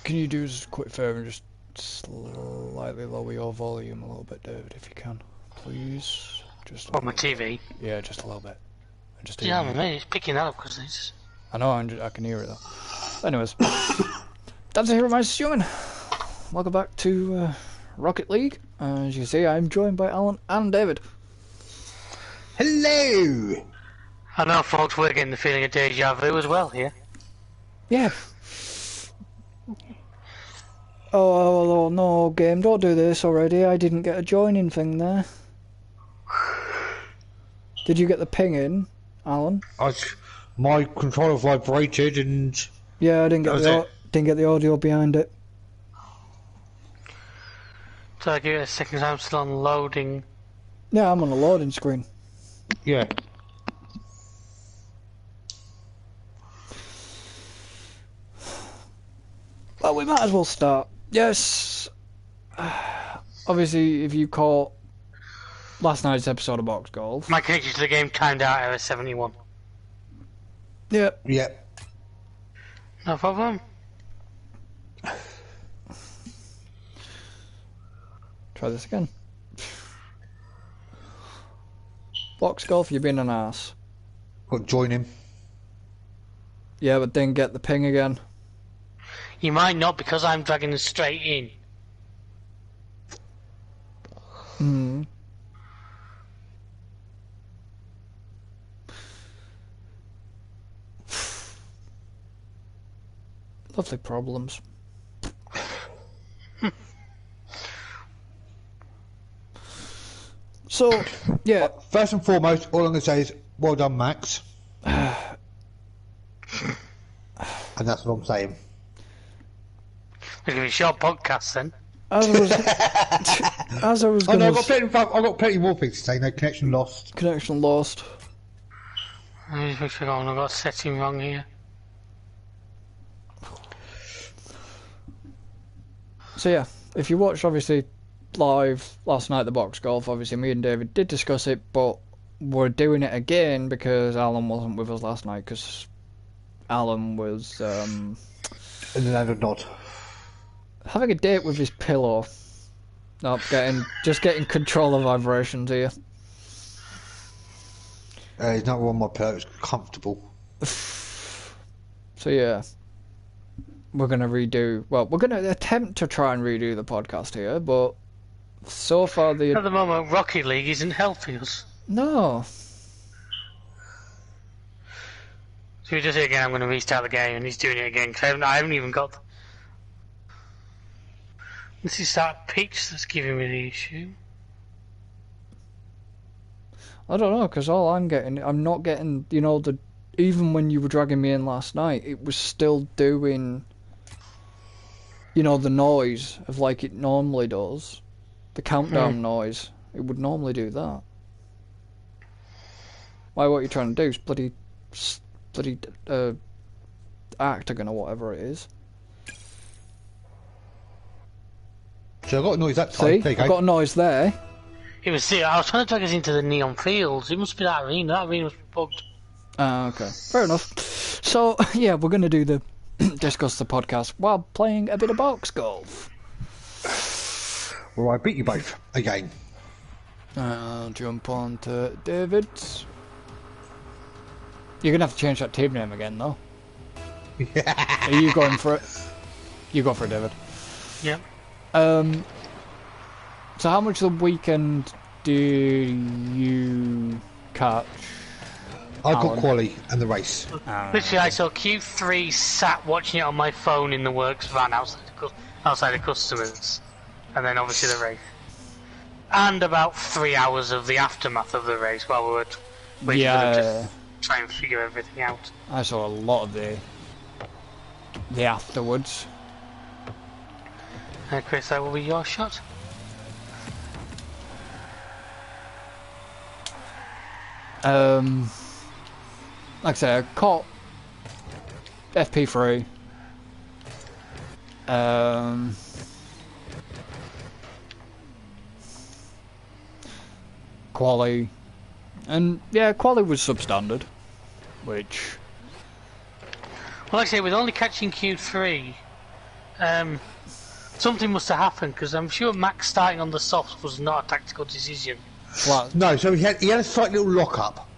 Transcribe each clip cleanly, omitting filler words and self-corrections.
Can you do us a quick favour and just slightly lower your volume a little bit, David, if you can, please? Just a On my little TV? bit. Yeah, just a little bit. Just Yeah, even... mate, it's picking that up because it's... I know, I can hear it though. Anyways, that's a Hero Minds Human. Welcome back to Rocket League. As you can see, I'm joined by Alan and David. Hello! I know, folks, we're getting the feeling of deja vu as well here. Yeah. Oh no, game, don't do this already. I didn't get a joining thing there. Did you get the ping in, Alan? My controller vibrated and... Yeah, I didn't get the audio behind it. So I give it a second, I'm still on loading. Yeah, I'm on a loading screen. Yeah. Well, we might as well start. Yes. Obviously, if you caught last night's episode of Box Golf. My connection to the game timed out error 71. Yep. Yep. No problem. Try this again. Box Golf, you've been an ass. Got to join him. Yeah, but then get the ping again. You might not because I'm dragging it straight in. Hmm. Lovely problems. So, yeah. First and foremost, all I'm going to say is, well done, Max. And that's what I'm saying. We're going to be a short podcast then. As I was Oh gonna... no, I've got plenty more things to say. No, connection lost. Connection lost. I've got a setting wrong here. So yeah, if you watched obviously live last night the Box Golf, obviously me and David did discuss it, but we're doing it again because Alan wasn't with us last night because Alan was And then I nod. having a date with his pillow. Not just getting control of vibrations here. He's not on my pillow, it's comfortable. So yeah, we're gonna attempt to try and redo the podcast here, but so far At the moment, Rocket League isn't helping us. No. So we just say again, I'm going to restart the game, and he's doing it again, because I haven't even got... This is that pitch that's giving me the issue. I don't know, because I'm not getting, even when you were dragging me in last night, it was still doing, the noise of like it normally does. The countdown noise. It would normally do that. Why, what you're trying to do is bloody octagon or whatever it is. So I got a noise that See, time. There you I go. got a noise there. It was I was trying to drag us into the neon fields. It must be that arena. That arena was bugged. Okay, fair enough. So yeah, we're gonna do discuss the podcast while playing a bit of box golf. Well, I beat you both again. I'll jump on to David's. You're gonna have to change that team name again, though. Are you going for it? You go for it, David. Yep. So how much of the weekend did you catch? I got Alan? quali and the race. Literally, I saw Q3 sat watching it on my phone in the works van outside the customers. And then obviously the race. And about 3 hours of the aftermath of the race while we were waiting for them to try and figure everything out. I saw a lot of the afterwards. Chris, that will be your shot. Like I said, I caught FP3. Quali. And yeah, quali was substandard. Which... Well, like I say, with only catching Q3, Something must have happened because I'm sure Max starting on the softs was not a tactical decision. Flat. No, so he had a slight little lock up.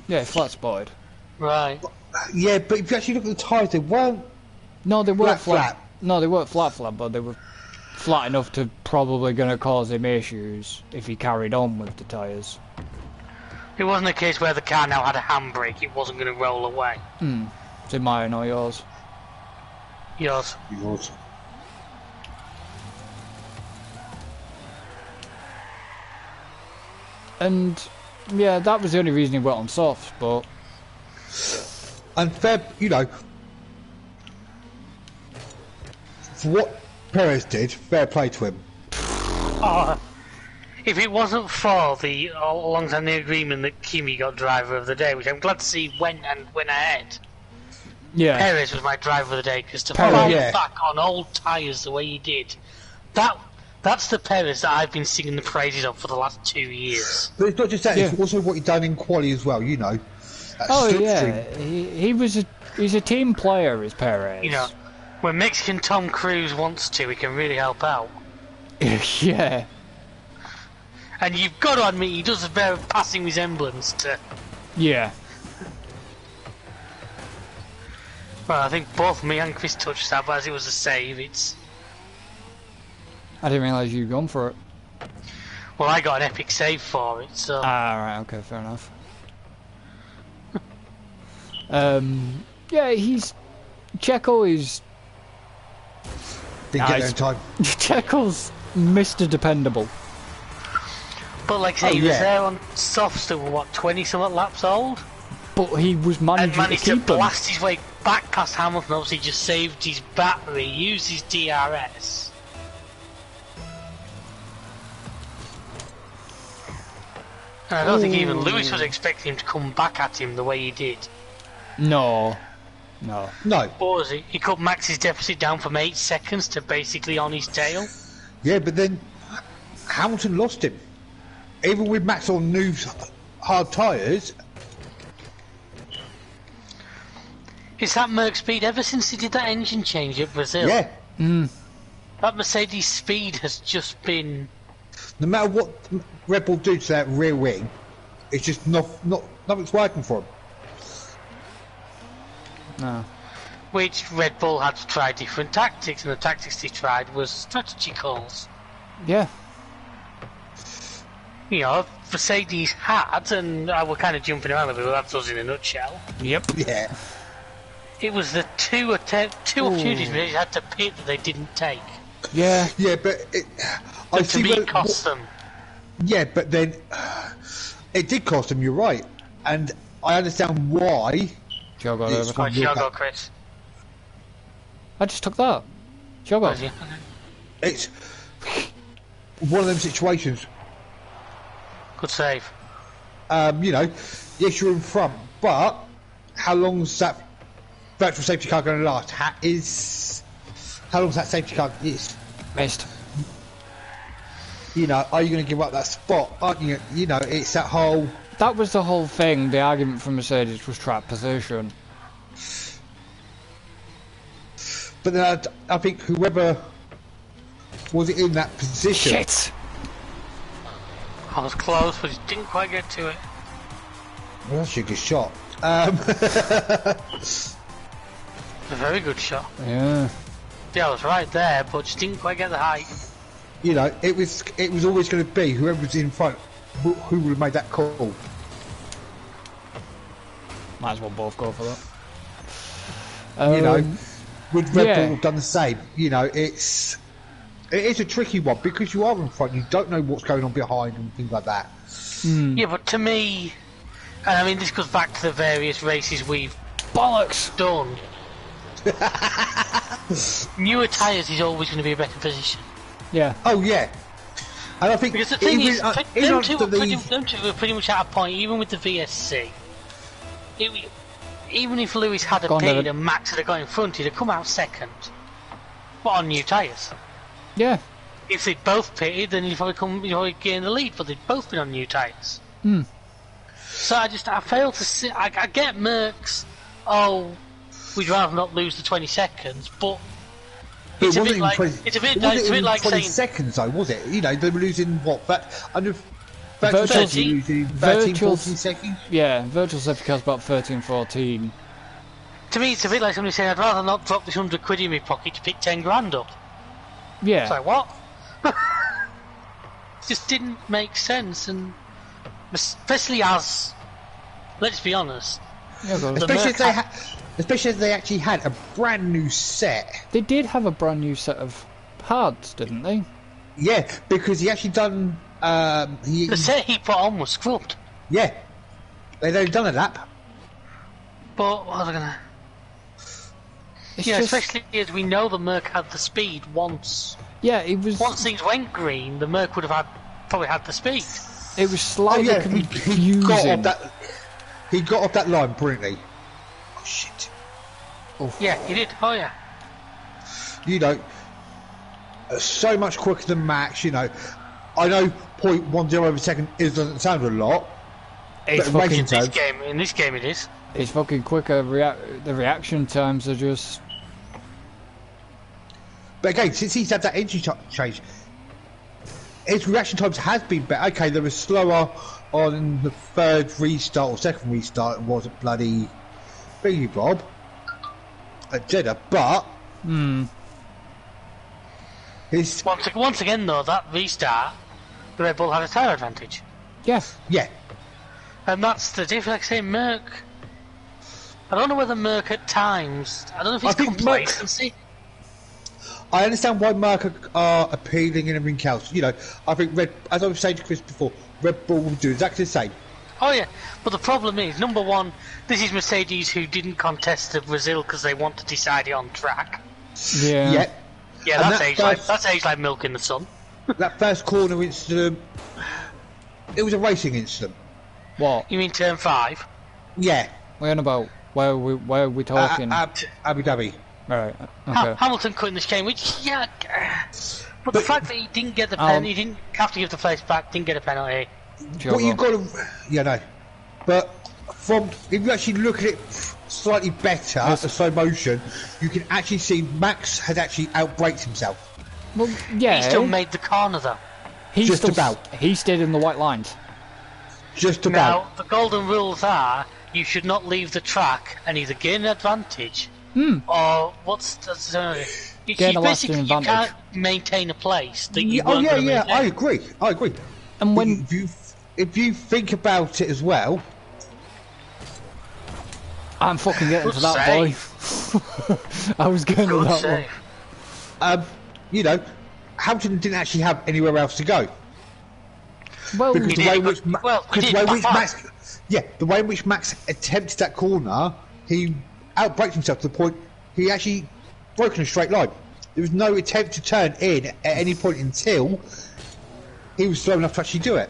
Yeah, flat spotted. Right. Yeah, but if you actually look at the tyres, they weren't. No, they weren't Flat. No, they weren't flat, but they were flat enough to probably going to cause him issues if he carried on with the tyres. It wasn't a case where the car now had a handbrake, it wasn't going to roll away. It's in mine or yours. Yours. Yours. And yeah, that was the only reason he went on softs, but And fair, for what Perez did, fair play to him. Oh, if it wasn't for the alongside the agreement that Kimi got driver of the day, which I'm glad to see went ahead. yeah. Perez was my driver of the day because to Perez, fall yeah. back on old tyres the way he did, that's the Perez that I've been singing the praises of for the last 2 years. But it's not just that; Yeah. it's also what he done in quali as well. That Oh slipstream. yeah, he's a team player, is Perez. You know, when Mexican Tom Cruise wants to, he can really help out. yeah. And you've got to admit, he does bear a passing resemblance to. Yeah. Well, I think both me and Chris touched that, but as it was a save, it's. I didn't realise you'd gone for it. Well, I got an epic save for it, so. Ah, right, okay, fair enough. Yeah, Checo is... Didn't get there in time. Checo's Mr. Dependable. But like I say, Oh, he was yeah. there on softs that were, what, 20-something laps old? But he was And managing to managed to keep them. blast his way back past Hamilton, obviously just saved his battery, used his DRS. And I don't think even Lewis was expecting him to come back at him the way he did. No. No. What was it? He cut Max's deficit down from 8 seconds to basically on his tail. Yeah, but then Hamilton lost him. Even with Max on new hard tyres. Is that Merc speed ever since he did that engine change at Brazil? Yeah. That Mercedes speed has just been... No matter what Red Bull do to that rear wing, it's just nothing's working for him. No. Which Red Bull had to try different tactics, and the tactics they tried was strategy calls. Yeah. You know, Mercedes had, and I were kind of jumping around a bit, but that's us in a nutshell. Yep. Yeah. It was the two opportunities they had to pit that they didn't take. Yeah. Yeah, but I And to see me, where- it cost them. Yeah, but then it did cost him. You're right, and I understand why. Joe got It's over. fine. Right, shall I go, Chris? I just took that. Joe got. Was you? It's one of them situations. Good save. Yes, you're in front, but how long's that virtual safety car going to last? How long's that safety car is? Missed. Are you going to give up that spot? Aren't you? It's that whole. That was the whole thing. The argument from Mercedes was track position. But then I think whoever was in that position. Shit! I was close, but didn't quite get to it. Well, that's a good shot. A very good shot. Yeah. Yeah, I was right there, but just didn't quite get the height. It was always going to be whoever was in front who would have made that call. Might as well both go for that. Would Red yeah. Bull have done the same? It is a tricky one because you are in front. You don't know what's going on behind and things like that. Yeah, but to me, and I mean this goes back to the various races we've Bollocks! done. Newer tyres is always going to be a better position. Yeah. Oh yeah, and I think Because the thing is, them two after were pretty much at a point, even with the VSC. Even if Lewis had a Go on, pitted David. and Max had got in front, he'd have come out second. But on new tyres. Yeah. If they'd both pitted, then he'd probably gain the lead, but they'd both been on new tyres. So I fail to see. I get Merckx. Oh, we'd rather not lose the 20 seconds, but But It's it a wasn't bit even like 20, it's a it bit wasn't it's a bit even like 20 saying seconds though, was it? You know, they were losing what? Under virtual Virtual, safety, losing 13, virtual, 14 seconds. yeah, virtual safety car's about 13, 14. to me it's a bit like somebody saying I'd rather not drop this £100 in my pocket to pick 10 grand up. It's Yeah, like what? Just didn't make sense, and especially as, let's be honest, yeah, go on. Especially as they actually had a brand new set. They did have a brand new set of hards, didn't they? Yeah, because he actually done. the set he put on was scrubbed. Yeah, they'd only done a lap. But what are they gonna? It's Yeah, just, especially as we know the Merc had the speed once. yeah, it was. Once things went green, the Merc would have probably had the speed. It was slightly confusing. He got off that line brilliantly. Oh shit! Yeah, he did. Oh yeah. You know, so much quicker than Max. You know, I know 0.10 of a second doesn't sound a lot. It's but fucking. In this game, it is. It's fucking quicker. The reaction times are just. But again, since he's had that engine change, his reaction times has been better. Okay, they were slower on the third restart or second restart. It wasn't bloody thingy Bob at Jeddah, but his Once again, though, that restart, the Red Bull had a tyre advantage, Yeah. and that's the difference. Like saying Merc, I don't know whether Merc at times. I don't know if it's complacency. I understand why Merc are appealing and everything else. You know, I think as I was saying to Chris before, Red Bull will do exactly the same. Oh yeah, but the problem is, number one, this is Mercedes who didn't contest the Brazil because they want to decide it on track. Yeah. Yeah, And that's aged like milk in the sun. That first corner incident, it was a racing incident. What? You mean turn 5? Yeah. We're on about where are we talking? Abu Dhabi. Right. Okay. Hamilton cutting this game, which but the fact that he didn't get the penalty, he didn't have to give the place back, didn't get a penalty. What you've got to, no. But if you actually look at it slightly better, the slow motion, you can actually see Max had actually outbraked himself. Well, yeah. He still made the corner though. He stayed in the white lines. Just about. Now, the golden rules are you should not leave the track and either gain an advantage or you can't maintain a place that you weren't going to maintain. I agree. And when if you think about it as well, I'm fucking getting to that boy. I was going to that one. You know, Hamilton didn't actually have anywhere else to go. Well, Because the way in which Max attempted that corner, he outbraked himself to the point he actually broke in a straight line. There was no attempt to turn in at any point until he was slow enough to actually do it.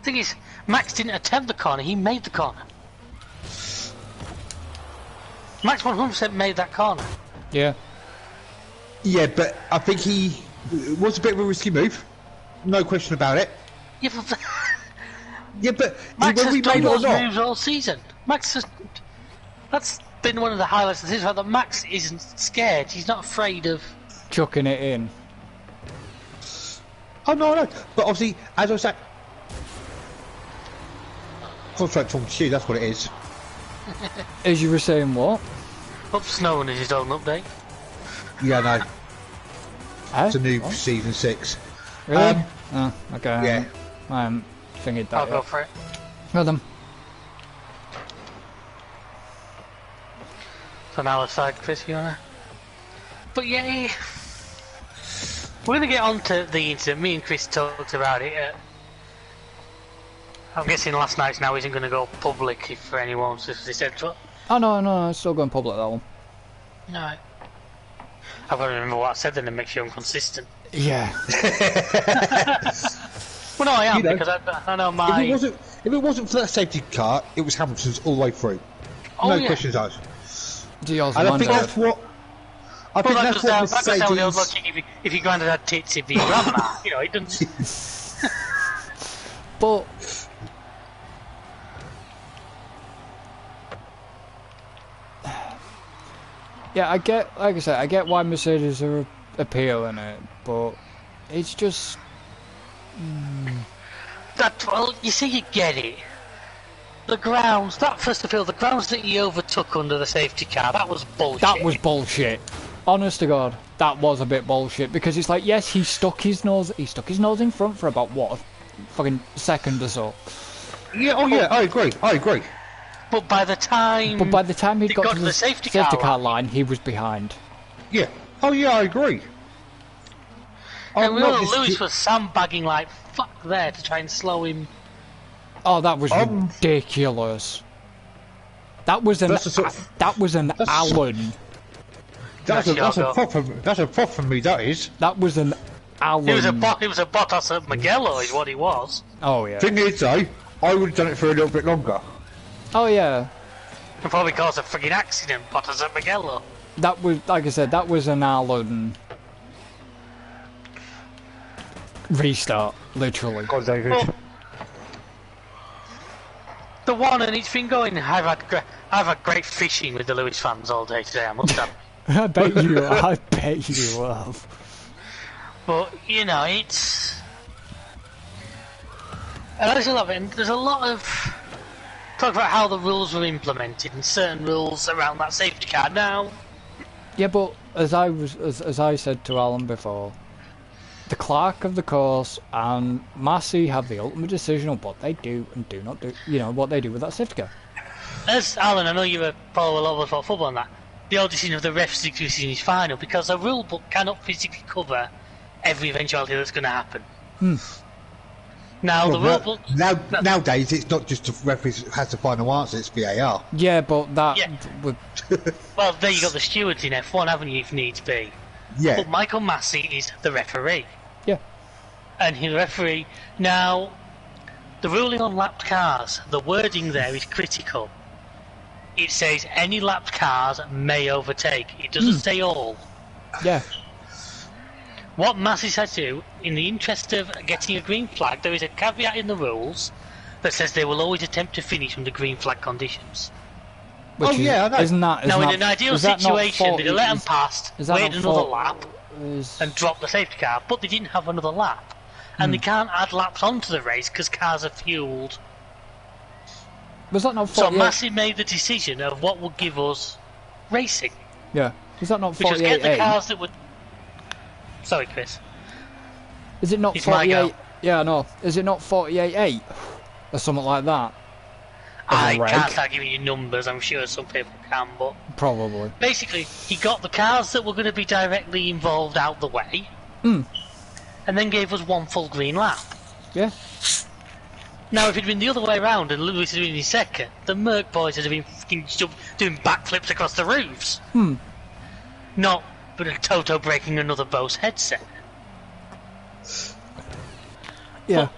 The thing is, Max didn't attempt the corner, he made the corner. Max 100% made that corner. Yeah. Yeah, but I think it was a bit of a risky move. No question about it. Yeah, but Max has done those moves all season. That's been one of the highlights of the season, that Max isn't scared. He's not afraid of chucking it in. Oh no. But obviously, as I was saying, concentrate talking to you. That's what it is. As you were saying, what? Up snowing is his own update. Yeah, no. It's a new season 6. Really? Oh, okay. Yeah. I haven't figured that I'll go for it. Well done. So now aside, Chris, you wanna? But yeah, we're gonna get on to the incident. Me and Chris talked about it. I'm guessing last night's now isn't gonna go public if anyone said so. Oh no, it's still going public, that one. Alright. I've got to remember what I said then and make sure I'm consistent. Yeah. Well, no, I am, because I know my... If it wasn't for that safety car, it was Hamilton's all the way through. No questions asked. And I think that's what... I think that's what Mercedes... If your granddad had tits, it'd be your grandma. You know, it doesn't... But... Yeah, I get, like I said, I get why Mercedes are appeal in it, but it's just... Well, you see, you get it. The grounds, that first of all, the grounds that he overtook under the safety car, that was bullshit. That was bullshit. Honest to God, that was a bit bullshit, because it's like, yes, he stuck his nose in front for about, what, a fucking second or so. Yeah, I agree. But by the time he got to the safety car line, he was behind. Yeah. Oh yeah, I agree. And Lewis was sandbagging like fuck there to try and slow him. Oh, that was ridiculous. That was an Allen. That's a prop from me. That is. That was an Allen. He was a Bottas at Mugello, is what he was. Oh yeah. Thing is, though, I would have done it for a little bit longer. Oh yeah. And probably caused a frigging accident, Bottas at Mugello. That was, like I said, that was an Allen restart, literally. God, David. Well, the one, and it's been going. I've had great fishing with the Lewis fans all day today. I must have. I bet you have. But you know, it's. And I just love it. And there's a lot of talk about how the rules were implemented and certain rules around that safety car. Now, yeah, but as I said to Alan before, the clerk of the course and Massey have the ultimate decision on what they do and do not do. You know what they do with that safety car. As Alan, I know you follow a lot of football on that. The old decision of the ref's decision is final because a rule book cannot physically cover every eventuality that's going to happen. Now, the rule book... Nowadays, it's not just the referee has the final answer, it's VAR. Yeah, but that... Yeah. Well, there you got the stewards in F1, haven't you, if needs be. Yeah. But Michael Massey is the referee. Yeah. And he's the referee... Now, the ruling on lapped cars, the wording there is critical. It says any lapped cars may overtake. It doesn't say all. Yeah. What Massey said to do, in the interest of getting a green flag, there is a caveat in the rules that says they will always attempt to finish under green flag conditions. Which I know. Isn't that... Now, in an ideal situation, they'd let them past, wait another lap, is... and drop the safety car, but they didn't have another lap. And they can't add laps onto the race because cars are fuelled. Was that not 48? So Massey made the decision of what would give us racing. Yeah. Was that not Which was 48? get the cars that would... Sorry, Chris. Is it not It's my 48? go. Yeah, no. Is it not 48-8? Or something like that? I reg. can't start giving you numbers, I'm sure some people can, but... Probably. Basically, he got the cars that were going to be directly involved out the way, and then gave us one full green lap. Yeah. Now, if it'd been the other way around and Lewis had been in second, the Merc boys would have been doing backflips across the roofs. Not but a Toto breaking another Bose headset. Yeah. But,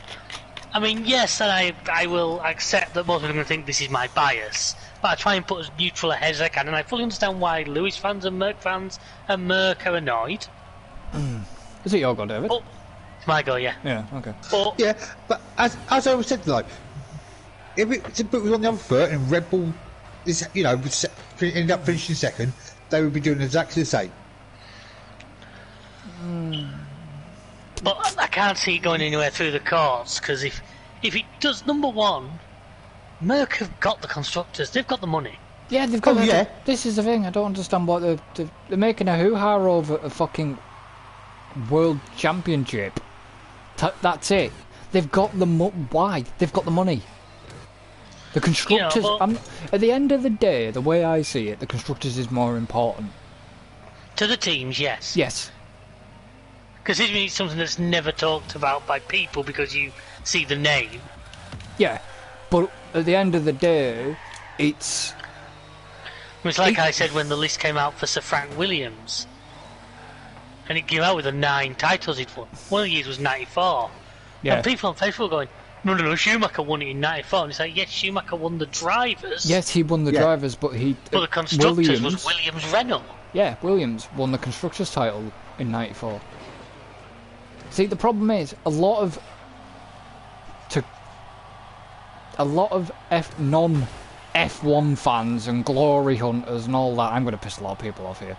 I mean, yes, and I will accept that most people are going to think this is my bias, but I try and put as neutral a head as I can, and I fully understand why Lewis fans and Merc are annoyed. Is it your go, David? But, it's my go, yeah. Yeah, okay. But, Yeah, but as I was said, like, if it was on the other foot and Red Bull, ended up finishing second, they would be doing exactly the same. But I can't see it going anywhere through the courts, because if it does, number one, Merc have got the constructors, they've got the money. Yeah, they've got... yeah. This is the thing, I don't understand what they're making a hoo-ha over a fucking world championship. That's it. They've got the why? They've got the money. The constructors... at the end of the day, the way I see it, the constructors is more important. To the teams, yes. Yes. Considering it's something that's never talked about by people because you see the name. Yeah, but at the end of the day, it's... It's like I said when the list came out for Sir Frank Williams. And it came out with the 9 titles he'd won. One of the years was 94. Yeah. And people on Facebook were going, no, Schumacher won it in 94. And it's like, yes, Schumacher won the drivers. Yes, he won the drivers, but he... But the constructors was Williams Renault. Yeah, Williams won the constructors title in 94. See, the problem is, a lot of non-F1 fans and glory hunters and all that, I'm going to piss a lot of people off here.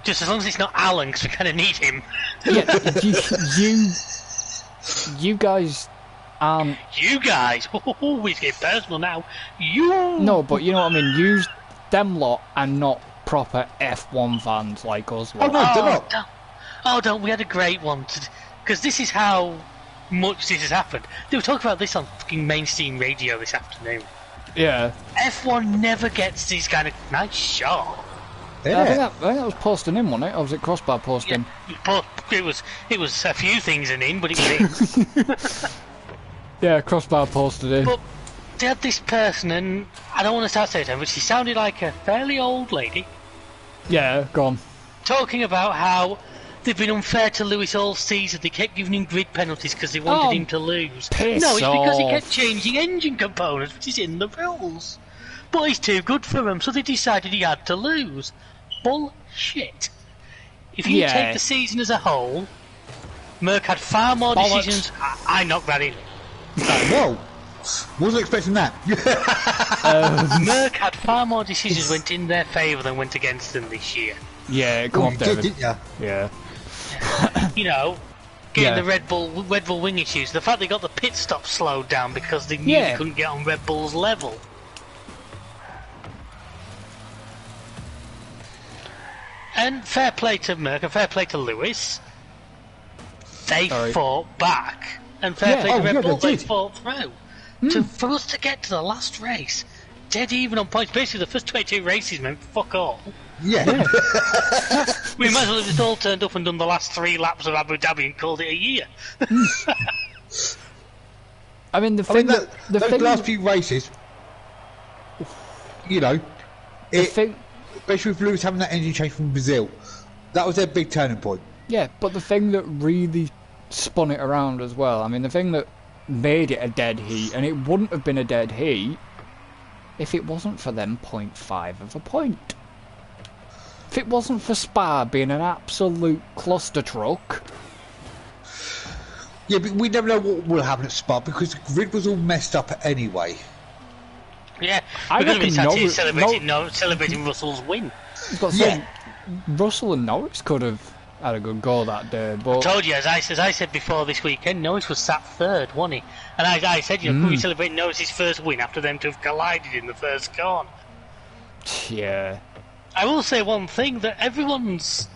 Just as long as it's not Alan, because we kind of need him. Yeah, you guys aren't. You guys, we get personal now. You. No, but you know what I mean. Use them lot and not proper F1 fans like us. Oh, Lot. no, they're not. Don't. We had a great one. Because this is how much this has happened. They were talking about this on fucking mainstream radio this afternoon. Yeah. F1 never gets these kind of nice shot. Yeah. I think that was posting in, wasn't it? Or was it crossbar posting? Yeah, but it was a few things in, but it was in. Yeah, crossbar posted in. But they had this person, and I don't want to start saying her, but she sounded like a fairly old lady, Yeah, go on. talking about how they've been unfair to Lewis all season. They kept giving him grid penalties because they wanted him to lose. piss No, it's because he off. kept changing engine components, which is in the rules. But he's too good for them, so they decided he had to lose. Bullshit. If you Yeah. take the season as a whole, Merck had far more Bollocks. decisions. I knocked that in. Whoa. Wasn't expecting that. Merck had far more decisions went in their favour than went against them this year. Yeah, come on, You did, David. didn't ya? Yeah. You know, getting Yeah. the Red Bull wing issues. The fact they got the pit stop slowed down because they knew Yeah. they couldn't get on Red Bull's level. And fair play to Merck and fair play to Lewis. They Sorry. fought back. And fair Yeah. play to Oh, Red yeah, Bull, they they did. fought through. For us to get to the last race, dead even on points. Basically, the first 22 races meant fuck all. Yeah. We might as well have just all turned up and done the last 3 laps of Abu Dhabi and called it a year. I mean, the I mean, thing that the those thing, last few races, you know, the thing, especially with Lewis having that engine change from Brazil, that was their big turning point. yeah. But the thing that really spun it around as well. I mean, the thing that made it a dead heat, and it wouldn't have been a dead heat if it wasn't for them 0.5 of a point. If it wasn't for Spa being an absolute cluster truck. Yeah, but we never know what will happen at Spa because the grid was all messed up anyway. Yeah, I we're going to be reckon sat here celebrating Russell's win. I've got to say, Russell and Norris could have had a good go that day, but Told you, as I said before this weekend, Norris was sat third, wasn't he? And I said, you know, could we celebrate Norris's first win after them to have collided in the first corner? yeah. I will say one thing that everyone's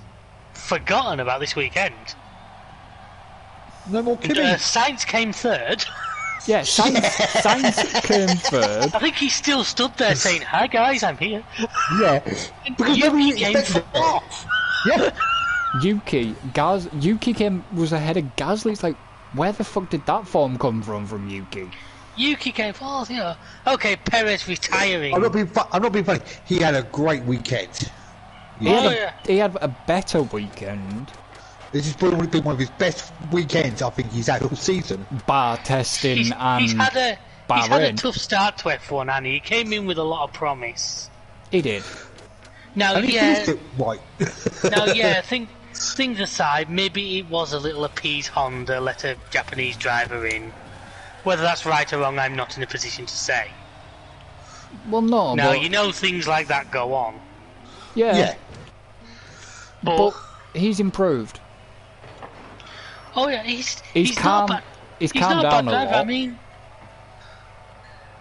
forgotten about this weekend. No more Kimi. Sainz came third. Yeah, Sainz came third. I think he still stood there saying, "Hi guys, I'm here." Yeah, because nobody Yuki came expected it. fourth. Yeah, Yuki was ahead of Gasly. It's like, where the fuck did that form come from Yuki? Yuki came fourth, you know. Okay, Perez retiring. I'm not being funny. He had a great weekend. He had, Oh, a, yeah. he had a better weekend, This has probably been one of his best weekends I think he's had all season. bar testing He's and had a Bahrain. tough start to F1, and he came in with a lot of promise. He did. Now, And he yeah, finished it right. things aside, maybe it was a little appease Honda, let a Japanese driver in. Whether that's right or wrong, I'm not in a position to say. Well, no, Now, but you know things like that go on. yeah, But, he's improved. oh yeah, he's calm- not bad. he's He's calmed not a down bad a driver. lot.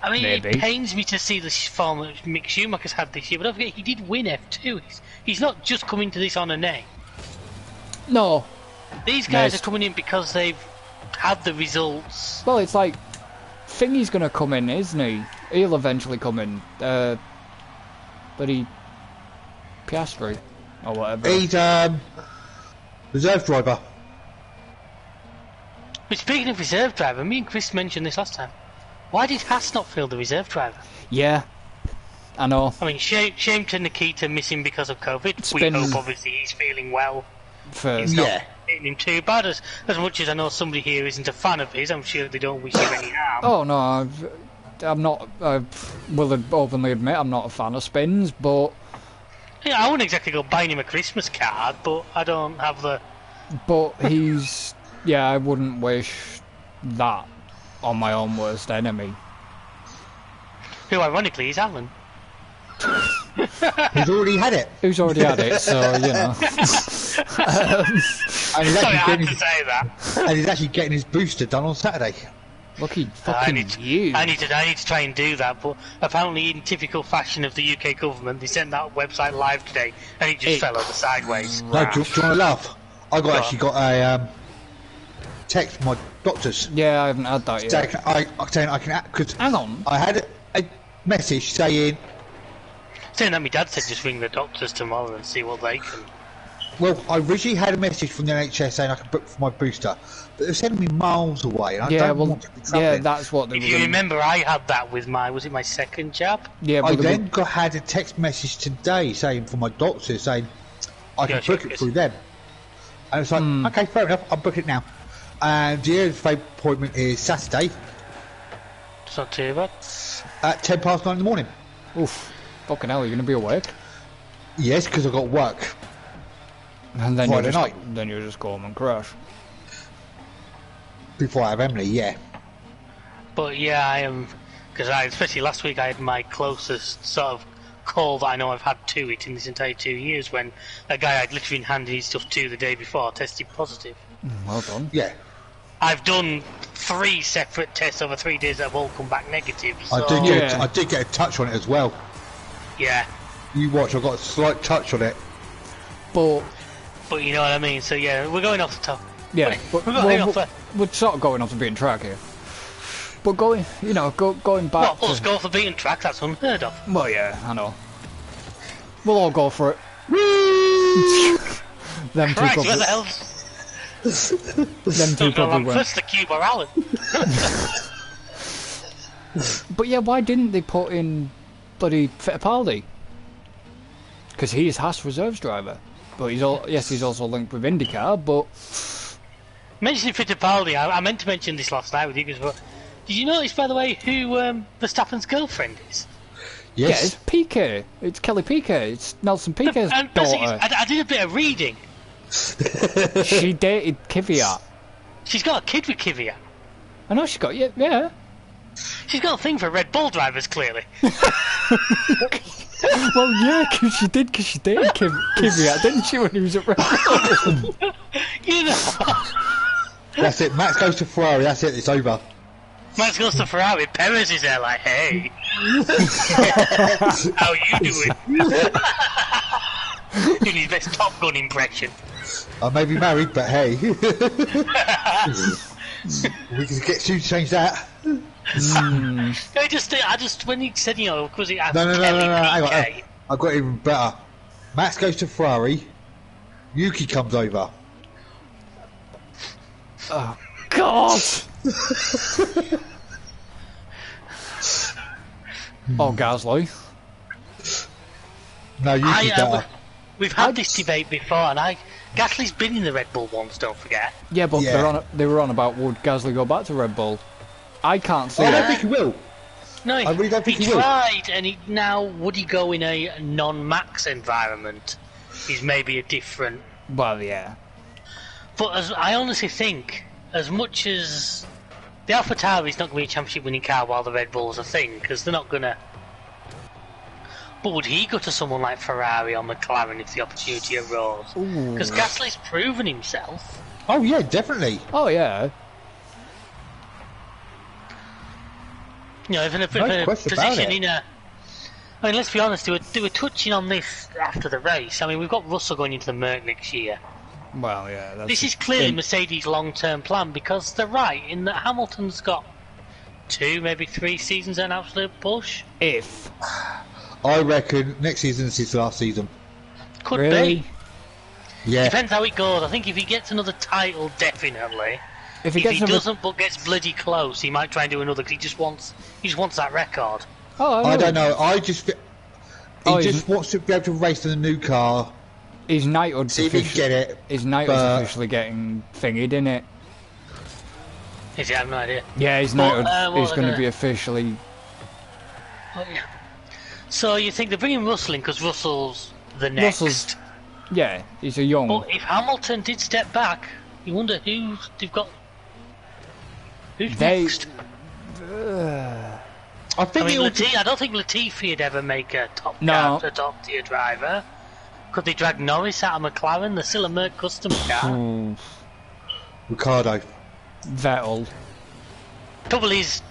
I mean, Maybe. it pains me to see the form that Mick Schumacher's had this year, but don't forget, he did win F2. He's not just coming to this on a name. No, These guys Nice. are coming in because they've had the results. well, it's like Thingy's gonna come in, isn't he? He'll eventually come in. But Piastri or whatever. He's reserve driver. But speaking of reserve driver, me and Chris mentioned this last time. Why did Haas not field the reserve driver? Yeah, I know. I mean, shame to Nikita missing because of COVID. It's We been- hope obviously he's feeling well. For It's not hitting him too bad. As much as I know somebody here isn't a fan of his, I'm sure they don't wish him any harm. oh no, I'm not. I will openly admit I'm not a fan of spins, but Yeah, I wouldn't exactly go buying him a Christmas card, but I don't have the... he's yeah. I wouldn't wish that on my own worst enemy. Who ironically is Alan. He's already had it. Who's already had it, so, you know. And he's Sorry, I actually had getting to his, say that. and he's actually getting his booster done on Saturday. Lucky I fucking need, you. I need to try and do that, but apparently in typical fashion of the UK government, they sent that website live today, and it just fell over sideways. No, do you want to laugh? I Go on. actually got a text from my doctors Yeah, I haven't had that saying yet. saying I can because Hang on. I had a message saying, Saying that my dad said just ring the doctors tomorrow and see what they can. well, I originally had a message from the NHS saying I could book for my booster, but they're sending me miles away, and I Yeah, don't well, want to be yeah, travelling. that's what they If were you gonna- remember, I had that with was it my second jab? Yeah, I but they then had a text message today saying from my doctor saying I can Yeah, book check it it. through them, and it's like, okay, fair enough, I'll book it now. And the earliest appointment is Saturday It's not too bad. at 9:10 in the morning. Oof. Fucking hell, you're going to be awake? Yes, because I've got work. And then Friday you just, night. then you just go home and crash. Before I have Emily, yeah. But yeah, I am, because especially last week I had my closest sort of call that I know I've had to it in this entire 2 years when a guy I'd literally been handing his stuff to the day before tested positive. Well done. Yeah. I've done 3 separate tests over 3 days that have all come back negative. So, I did get Yeah. I did get a touch on it as well. yeah, You watch, I got a slight touch on it. But, but you know what I mean. So yeah, we're going off the top. yeah, but, We're going off we're, we're sort of going off the beaten track here. But going, you know, going back Well, us to... go off the beaten track. That's unheard of. Well, yeah, I know. We'll all go for it. Them two Christ, where probably, the hell? them two Don't go probably along win. first, the Cube or Allen. But yeah, why didn't they put in bloody Fittipaldi? Because he is Haas reserves driver. But he's he's also linked with IndyCar, but Mentioning Fittipaldi, I meant to mention this last night with you, but did you notice, by the way, who Verstappen's girlfriend is? yeah, Yes. it's Piquet. It's Kelly Piquet. It's Nelson Piquet's And best thing is, daughter. I did a bit of reading. She dated Kvyat. She's got a kid with Kvyat. I know she got yeah. She's got a thing for Red Bull drivers, clearly. Well, yeah, because she dated Kvyat, didn't she, when he was at Red Bull? You know, That's it. Max goes to Ferrari. That's it. It's over. Max goes to Ferrari, Perez is there like, hey, how you doing? Doing his best Top Gun impression. I may be married, but hey, we can get soon to change that. I just when he said, you know, was it No. Hang on. Piquet? I got it even better. Max goes to Ferrari. Yuki comes over. Oh, God! Oh, Gasly. No, Yuki's better. We've had this debate before, and Gasly's been in the Red Bull once, don't forget. Yeah, but Yeah. they were on about would Gasly go back to Red Bull. I can't see I don't it. think he will. No, I really don't think he he will. tried, and now would he go in a non-Max environment? Is maybe a different. Well, yeah. But I honestly think, as much as the AlphaTauri is not going to be a championship-winning car while the Red Bull's a thing, because they're not going to. But would he go to someone like Ferrari or McLaren if the opportunity arose? Because Gasly's proven himself. Oh yeah, definitely. Oh, yeah. You know, if in a, No if in a question about position it. in a. I mean, let's be honest, they were touching on this after the race. I mean, we've got Russell going into the Merc next year. Well, yeah. That's This is clearly Mercedes' long-term plan, because they're right in that Hamilton's got 2, maybe 3 seasons at an absolute push. If. I reckon next season is his last season. Could Really? be. Yeah. Depends how it goes. I think if he gets another title, definitely. If he If gets he another... doesn't but gets bloody close, he might try and do another, because he just wants that record. Oh, I don't know. He Oh, he's- just wants to be able to race in a new car. His knighthood's See if he can get it. His knighthood's but- officially getting thingied, isn't it? Is he? I have no idea. Yeah, his But, knighthood what is was I going to gonna- be officially... Oh, yeah. So you think they're bringing Russell in because Russell's the next. Russell's- Yeah, he's a young... But if Hamilton did step back, you wonder who they've got. Who's They- next? I think I don't think Latifi would ever make a top tier driver. Could they drag Norris out of McLaren? They're still a Merc custom car. Ricardo. Vettel. Trouble is,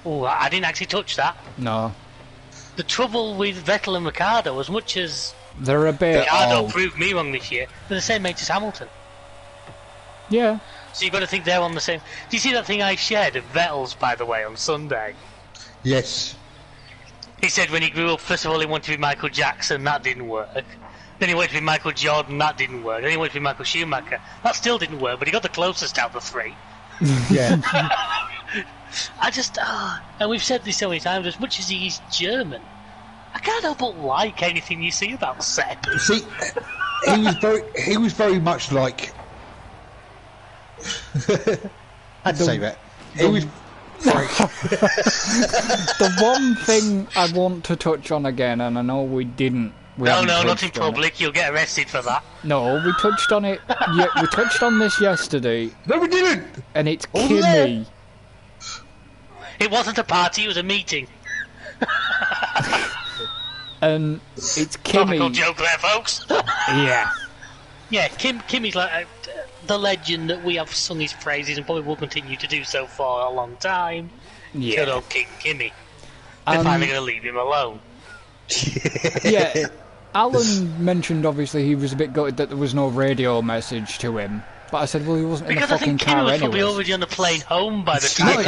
I didn't actually touch that. No. The trouble with Vettel and Ricardo, as much as they're a bit. Ricardo proved me wrong this year, they're the same age as Hamilton. Yeah. So you've got to think they're on the same. Do you see that thing I shared of Vettel's, by the way, on Sunday? Yes. He said when he grew up, first of all, he wanted to be Michael Jackson, that didn't work. Then he wanted to be Michael Jordan, that didn't work. Then he wanted to be Michael Schumacher, that still didn't work, but he got the closest out of the three. Yeah. I just, and we've said this so many times, as much as he's German, I can't help but like anything you see about Seb. See, he was very much like. I'd say that. He was. The one thing I want to touch on again, and I know we didn't. No, not in public. You'll get arrested for that. No, we touched on it. We touched on this yesterday. No, we didn't. And it's Kimi. It wasn't a party. It was a meeting. And it's Kimi. Topical joke there, folks. Yeah. Yeah, Kimi's like the legend that we have sung his praises and probably will continue to do so for a long time. Yeah. Good old King Kimi. They're finally going to leave him alone. Yeah. Alan mentioned obviously he was a bit gutted that there was no radio message to him. But I said, well, he wasn't because in a fucking car Kimi was anyway. probably already on the plane home by the time.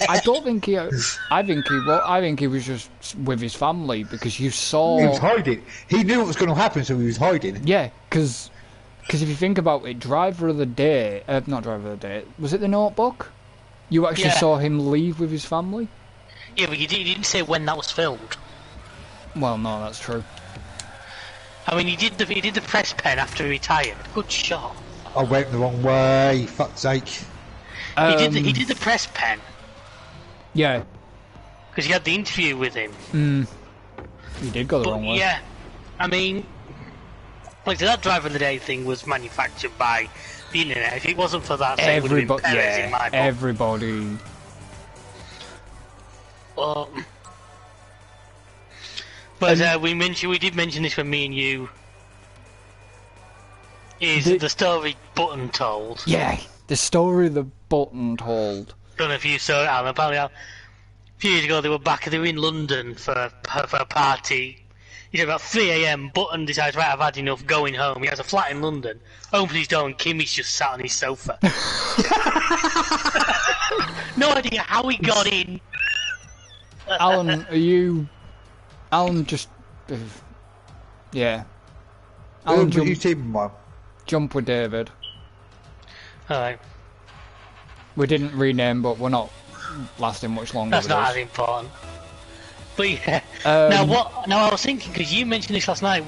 I don't think he. I think he was just with his family because you saw. He was hiding. He knew what was going to happen, so he was hiding. Yeah, because if you think about it, Driver of the Day, not Driver of the Day, was it The Notebook? You actually saw him leave with his family. Yeah, but you didn't say when that was filmed. Well, no, that's true. I mean, he did the press pen after he retired. Good shot. I went the wrong way. Fuck's sake. He did the press pen. Yeah. Because he had the interview with him. He did go the wrong way. Yeah, I mean, like that Driver of the Day thing was manufactured by the internet. If it wasn't for that, it would have been Perez in my book. Everybody. But we did mention this when me and you. Is the story Button told? Yeah, the story the Button told. Don't know if you saw it, Alan. Apparently, a few years ago they were in London for a party. You know, about 3 AM, Button decides, right, I've had enough, going home. He has a flat in London. Opens his door and Kimi's just sat on his sofa. No idea how he got in. Alan, Alan just... Yeah. Alan, jump with David. Alright. We didn't rename, but we're not lasting much longer. That's not as important. But yeah. Now I was thinking, because you mentioned this last night,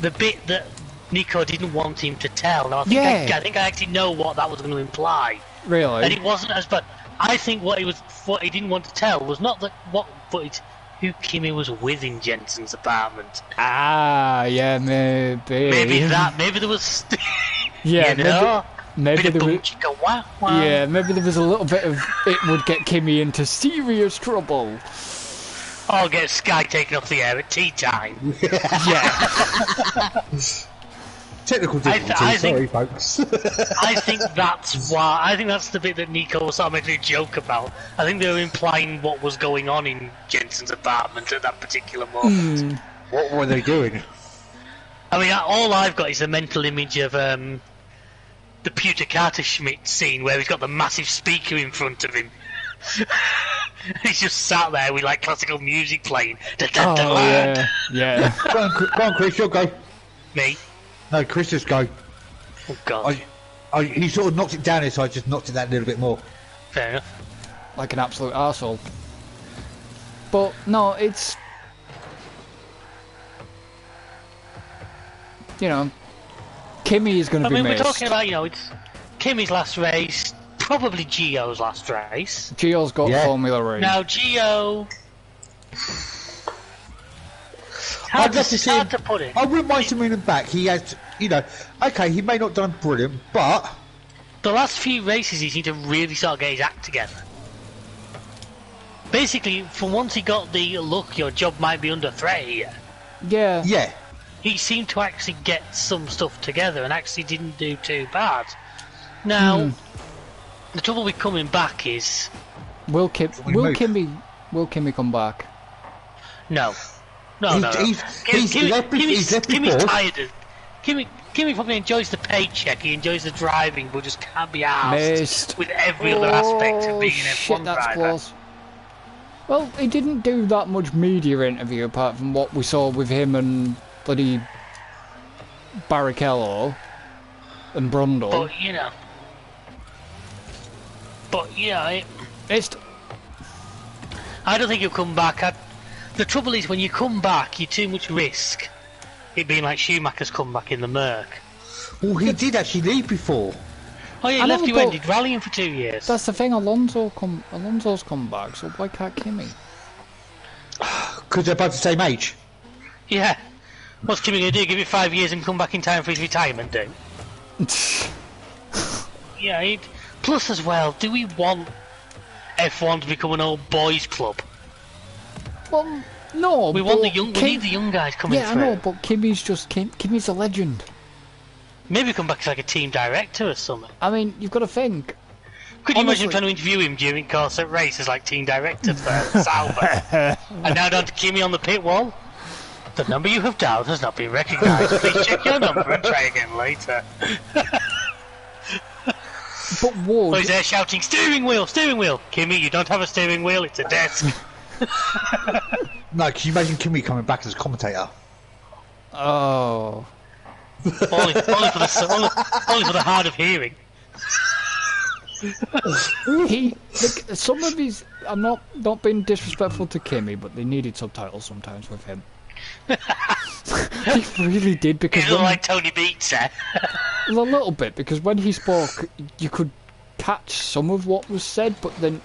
the bit that Nico didn't want him to tell. Now I think I actually know what that was going to imply. Really? And it wasn't as bad. I think what he didn't want to tell was not who Kimi was with in Jensen's apartment. Ah, yeah, maybe. Maybe there was. Yeah, you know? maybe there was. Wow, wow. Yeah, maybe there was a little bit of it would get Kimi into serious trouble. Or get Sky taken off the air at tea time. Yeah. Technical difficulties, sorry folks. I think that's why. I think that's the bit that Nico was sort of making a joke about. I think they were implying what was going on in Jensen's apartment at that particular moment. What were they doing? I mean, all I've got is a mental image of the Peter Carter Schmidt scene where he's got the massive speaker in front of him. He's just sat there with like classical music playing. Yeah. Go on, Chris, you'll go. Me? No, Chris, just go. Oh God. He sort of knocked it down here, so I just knocked it down a little bit more. Fair enough. Like an absolute arsehole. But no, it's... You know, Kimi is going to be missed. We're talking about, it's Kimi's last race, probably Gio's last race. Gio's got Formula Race. Now, Gio... I'd love to see him. To put it. I wouldn't mind seeing him back. He has, okay, he may not have done brilliant, but... The last few races he seemed to really sort of get his act together. basically, for once he got the look, your job might be under threat here. Yeah. Yeah. He seemed to actually get some stuff together and actually didn't do too bad. Now, the trouble with coming back is... Will Kimmy come back? No. No. He's left Kimmy's before. tired of... Kimmy probably enjoys the paycheck, he enjoys the driving, but just can't be arsed Missed. with every other aspect of being an F1 shit, that's driver. close. Well, he didn't do that much media interview apart from what we saw with him and bloody Barrichello and Brundle. But, you know... It's... I don't think he'll come back. The trouble is, when you come back, you're too much risk. It being like Schumacher's come back in the Merc. Well, he did actually leave before. Oh yeah, I he know, left you but- ended rallying for 2 years. That's the thing, Alonso's come back, so why can't Kimmy? Because they're both the same age. Yeah. What's Kimmy going to do? Give it 5 years and come back in time for his retirement, do? Yeah, plus as well, do we want F1 to become an old boys club? Well, no, We want the young. We need the young guys coming Yeah, through. I know, but Kimmy's a legend. Maybe come back as like a team director or something. I mean, you've got to think. Could you Honestly- imagine trying to interview him during Corset race as like team director for Sauber? And now down to Kimmy on the pit wall. The number you have dialed has not been recognised. Please check your number and try again later. But Oh, would he's there shouting, steering wheel, steering wheel! Kimmy, you don't have a steering wheel, it's a desk. No, can you imagine Kimmy coming back as a commentator? oh, only for the hard of hearing. some of his. I'm not being disrespectful to Kimmy, but they needed subtitles sometimes with him. He really did, because He's like Tony Beats there. a little bit, because when he spoke, you could catch some of what was said, but then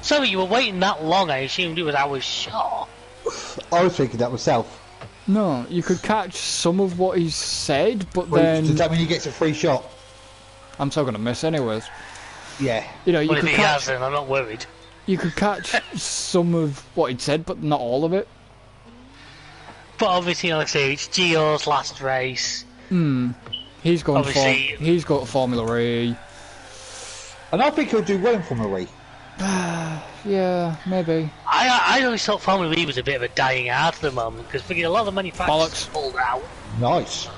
Sorry, you were waiting that long, I assumed it was hours short. I was thinking that myself. no, you could catch some of what he said, but Well, then does that mean he gets a free shot? I'm still gonna miss anyways. Yeah. You know, you Well, if could he catch hasn't, I'm not worried. you could catch some of what he'd said, but not all of it. But obviously, like I say, it's Gio's last race. He's going Obviously- he's got Formula E. And I think he'll do well in Formula E. Yeah, maybe. I always thought Formula E was a bit of a dying art at the moment, because a lot of the manufacturers Bollocks. pulled out. Nice.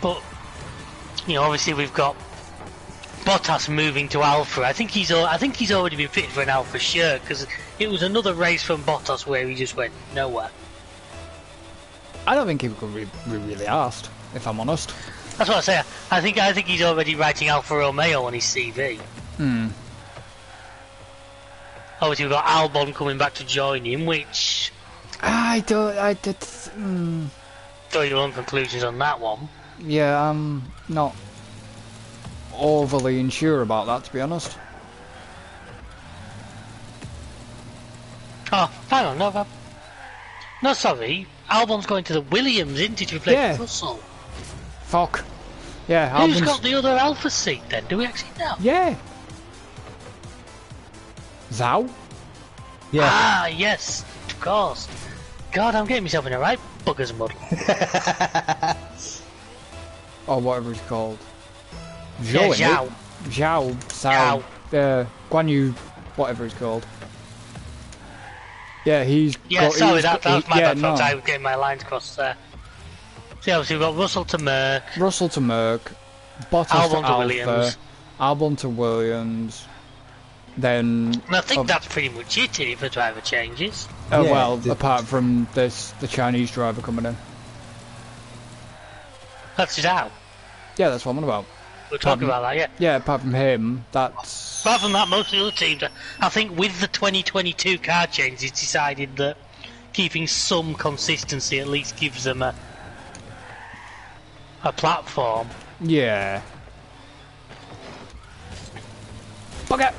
But, you know, obviously we've got Bottas moving to Alpha. I think he's already been fitted for an Alpha shirt, because it was another race from Bottas where he just went nowhere. I don't think he could be really asked, if I'm honest. That's what I say. I think he's already writing Alfa Romeo on his CV. Obviously we've got Albon coming back to join him, which I did. draw your own conclusions on that one. Yeah, I'm not overly unsure about that, to be honest. Oh, hang on, no, sorry. Albon's going to the Williams, isn't he, to replace Yeah. Russell? Fuck. Yeah, Who's Albon's... got the other Alpha seat then? Do we actually know? Yeah. Zhao? Yeah. Ah, yes, of course. God, I'm getting myself in a right bugger's muddle. Or whatever it's called. Yeah, Zhao. Zhao. Zhao. Zhao. Guan Yu, whatever it's called. Yeah, he's Yeah, got... sorry, he's that got- was my yeah, bad no. fault. I was getting my lines crossed there. So obviously we've got Russell to Merck, Russell to Merck, Bottas Albon to to Alpha, Williams. Albon to Williams, then... and I think that's pretty much it if the driver changes. Yeah, well, the- apart from the Chinese driver coming in. That's Zhao. Yeah, that's what I'm on about. We're talking about that, yeah. Yeah, apart from him, that's... Apart from that, most of the other teams, I think with the 2022 car change, it's decided that keeping some consistency at least gives them a platform. Yeah. Bugger!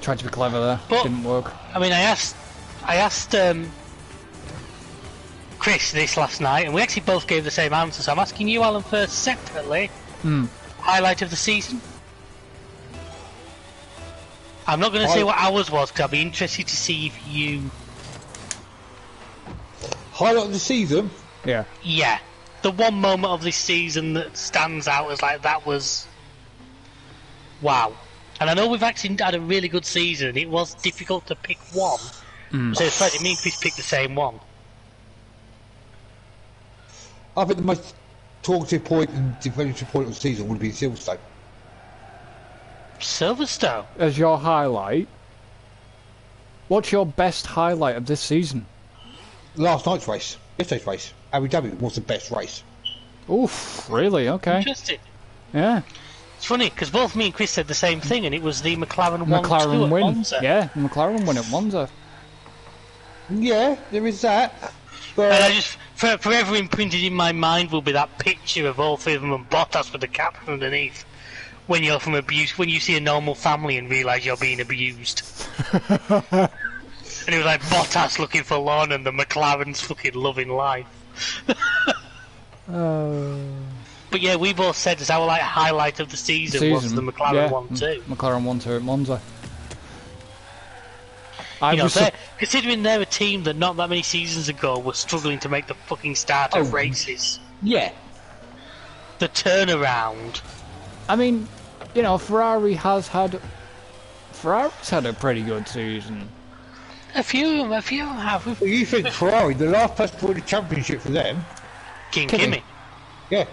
Tried to be clever there, But- didn't work. I mean, I asked Chris this last night, and we actually both gave the same answer. So I'm asking you, Alan, first separately. Highlight of the season? I'm not going to say what ours was because I'll be interested to see if you. Highlight of the season? Yeah. Yeah. The one moment of this season that stands out as like that was. Wow. And I know we've actually had a really good season. It was difficult to pick one. So it's funny, me and Chris picked the same one. I think the most talkative point and definitive point of the season would be Silverstone. Silverstone? As your highlight, what's your best highlight of this season? Last night's race, yesterday's race, Abu Dhabi was the best race. Oof, really? Okay. Interesting. Yeah. It's funny because both me and Chris said the same thing, and it was the McLaren 1-2 McLaren at win. Monza. Yeah, McLaren win at Monza. Yeah, there is that. But And I just, forever imprinted in my mind will be that picture of all three of them and Bottas with the cap underneath. When you're from abuse, when you see a normal family and realise you're being abused. And it was like Bottas looking for lawn and the McLaren's fucking loving life. But yeah, we both said as our like highlight of the season was the McLaren 1-2. McLaren 1-2 at Monza. Considering they're a team that not that many seasons ago was struggling to make the fucking start of races. yeah, The turnaround. I mean, you know, Ferrari's had a pretty good season. A few of them have. well, you think Ferrari, the last person to win the championship for them? Kimi. Yeah.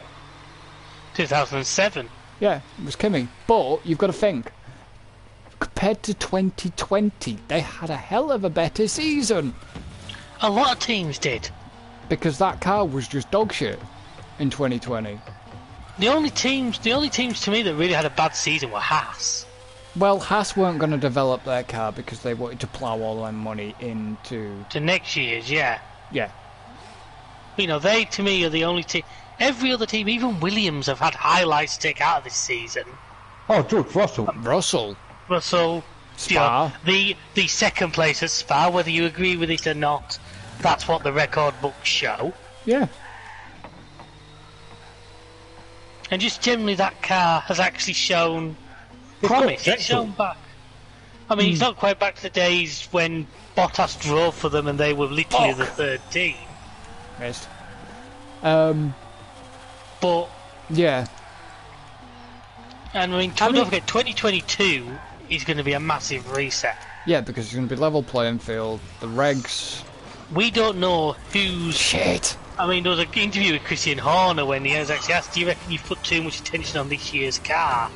2007. Yeah, it was Kimi. But you've got to think, compared to 2020, they had a hell of a better season. A lot of teams did. Because that car was just dog shit in 2020. The only teams to me that really had a bad season were Haas. Well, Haas weren't going to develop their car because they wanted to plough all their money into... To next year's, yeah. Yeah. You know, they to me are the only team. Every other team, even Williams, have had highlights to take out of this season. Oh, George Russell. Russell. Russell, Spa. You know, the second place at Spa, whether you agree with it or not, that's what the record books show. Yeah. And just generally, that car has actually shown promise. It's shown back. I mean, it's not quite back to the days when Bottas drove for them and they were literally the third team. Missed. But, Yeah. and I mean, don't forget, 2022 is going to be a massive reset. Yeah, because it's going to be level playing field. The regs... We don't know who's... Shit! I mean, there was an interview with Christian Horner when he was actually asked, do you reckon you've put too much attention on this year's car?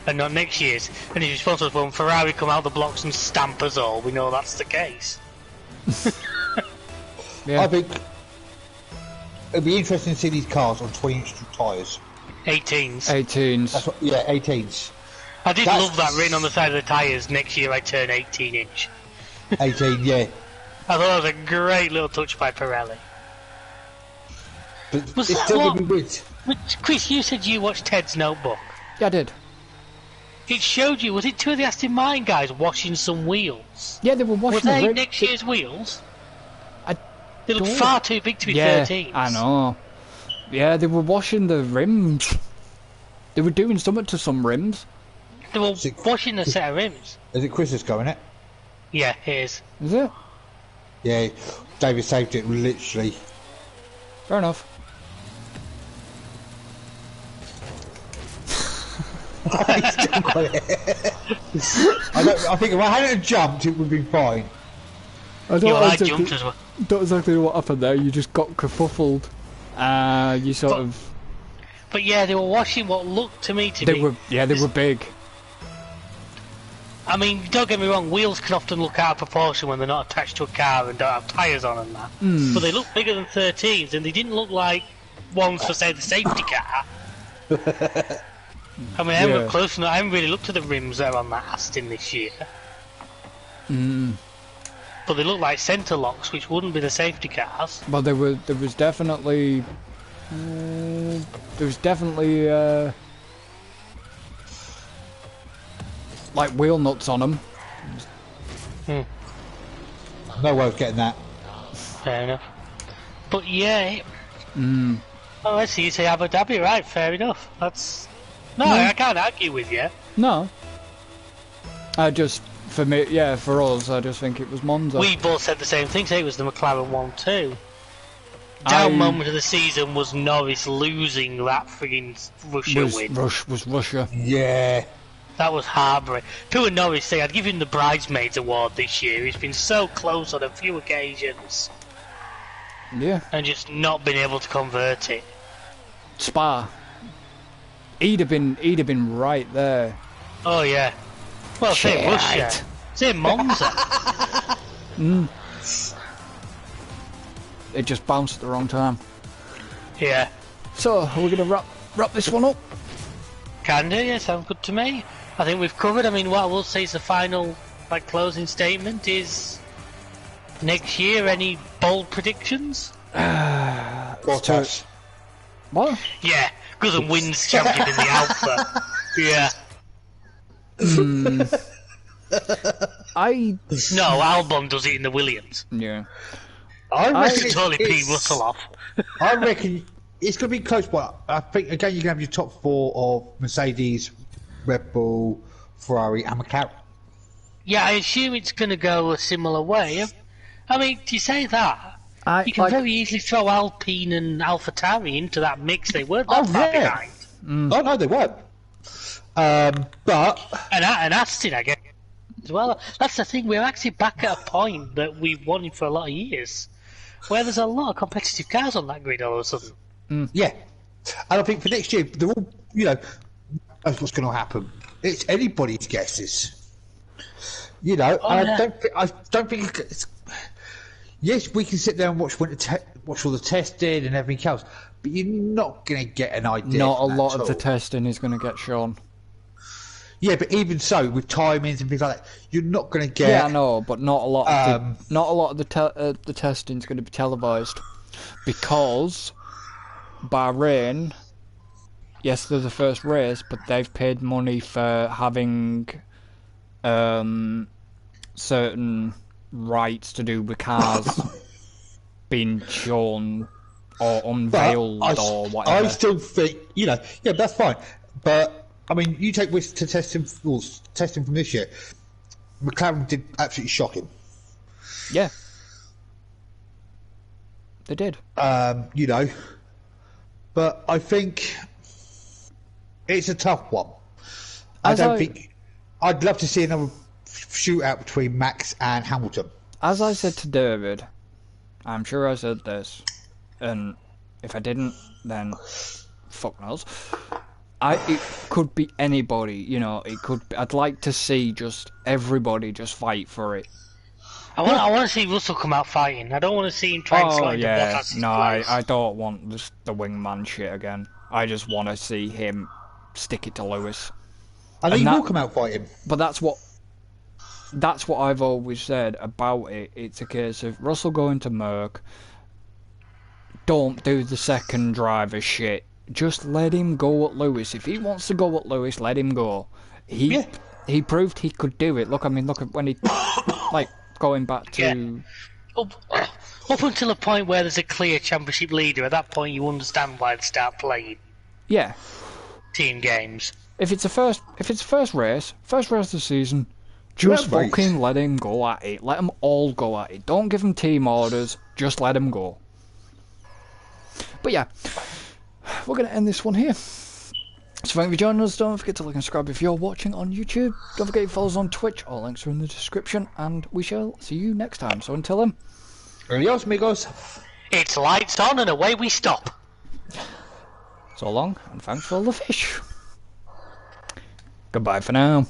And not next year's? And his response was, well, when Ferrari come out the blocks and stamp us all, we know that's the case. Yeah. I think it'd be interesting to see these cars on 20-inch tyres. 18s. 18s. That's what, yeah, 18s. I did love that written on the side of the tyres, next year I turn 18-inch. 18, yeah. I thought that was a great little touch by Pirelli. But Was it's that still what- going to be weird. Chris, you said you watched Ted's Notebook. Yeah, I did. It showed you, was it two of the Aston Martin guys washing some wheels? Yeah, they were Were washing the they rim. next year's wheels? I They look don't- far too big to be Yeah, 13s. I know. Yeah, they were washing the rims. They were doing something to some rims. They were washing a set of rims. Is it Chris that's going it? Yeah, here's. Is it? Yeah, David saved it literally. Fair enough. He's still got it. I think if I hadn't jumped, it would have been fine. I Yeah, well, I jumped as well. don't exactly know what happened there. You just got kerfuffled. You sort of... But yeah, they were washing what looked to me to They be... were, yeah, they were big. I mean, don't get me wrong, wheels can often look out of proportion when they're not attached to a car and don't have tyres on and that. But they look bigger than 13s, and they didn't look like ones for, say, the safety car. I mean, I haven't Yeah. looked close enough. I haven't really looked at the rims that are on that Aston this year. But they look like centre locks, which wouldn't be the safety cars. Well, there was definitely... there was definitely... like wheel nuts on them. No way of getting that. Fair enough. But yeah... Oh, I see you say Abu Dhabi, right, fair enough. That's... No, I can't argue with you. No. I just, for me, yeah, for us, I just think it was Monza. We both said the same thing, so it was the McLaren one too. Down moment of the season was Norris losing that friggin' Russia win. Was Russia. Yeah. That was heartbreaking. Poor Norris say I'd give him the Bridesmaids Award this year. He's been so close on a few occasions. Yeah. And just not been able to convert it. Spa. He'd have been right there. Oh yeah. Well, say Russia. Say Monza. It just bounced at the wrong time. Yeah. So, are we going to wrap this one up? Can do, yeah, sounds good to me. I think we've covered. I mean, what I will say is the final, closing statement is next year. Any bold predictions? Bottas. What? Yeah, Gutham wins champion in the Alpha. Yeah. No, Albon does it in the Williams. Yeah. I reckon Totally P. Russell off. I reckon it's going to be close, but I think again you can have your top four of Mercedes, Red Bull, Ferrari, and McLaren. Yeah, I assume it's going to go a similar way. I mean, do you say that? You can very easily throw Alpine and AlphaTauri into that mix. They weren't that far behind. Oh no, they weren't. But and Aston, I guess, as well. That's the thing. We're actually back at a point that we've wanted for a lot of years, where there's a lot of competitive cars on that grid all of a sudden. Yeah, and I think for next year they're all, that's what's going to happen. It's anybody's guesses, I don't think it's. Yes, we can sit there and watch all the testing and everything else, but you're not going to get an idea. Not a lot of the testing is going to get shown. Yeah, but even so, with timings and things like that, you're not going to get. Yeah, I know, but not a lot of the testing is going to be televised, because Bahrain, yes, they're the first race, but they've paid money for having certain rights to do with cars being shown or unveiled or whatever. I still think, yeah, that's fine. But I mean, you take this to testing from this year. McLaren did absolutely shocking. Yeah, they did. But I think it's a tough one. I'd love to see another shootout between Max and Hamilton. As I said to David, I'm sure I said this, and if I didn't, then fuck knows. It could be anybody, it could be, I'd like to see just everybody just fight for it. I want to see Russell come out fighting. I don't want to see him try and slide the Bottas. No, I don't want the wingman shit again. I just want to see him stick it to Lewis. I think he will come out fighting. But that's what I've always said about it. It's a case of Russell going to Merck. Don't do the second driver shit. Just let him go at Lewis. If he wants to go at Lewis, let him go. He proved he could do it. Look at when he going back to up until a point where there's a clear championship leader. At that point, you understand why they start playing. Yeah. Team games. If it's first race of the season, just fucking let him go at it. Let them all go at it. Don't give them team orders. Just let them go. But yeah, we're going to end this one here. So thank you for joining us. Don't forget to like and subscribe if you're watching on YouTube. Don't forget to follow us on Twitch. All links are in the description. And we shall see you next time. So until then. Adios, amigos. It's lights on and away we stop. So long, and thanks for all the fish. Goodbye for now.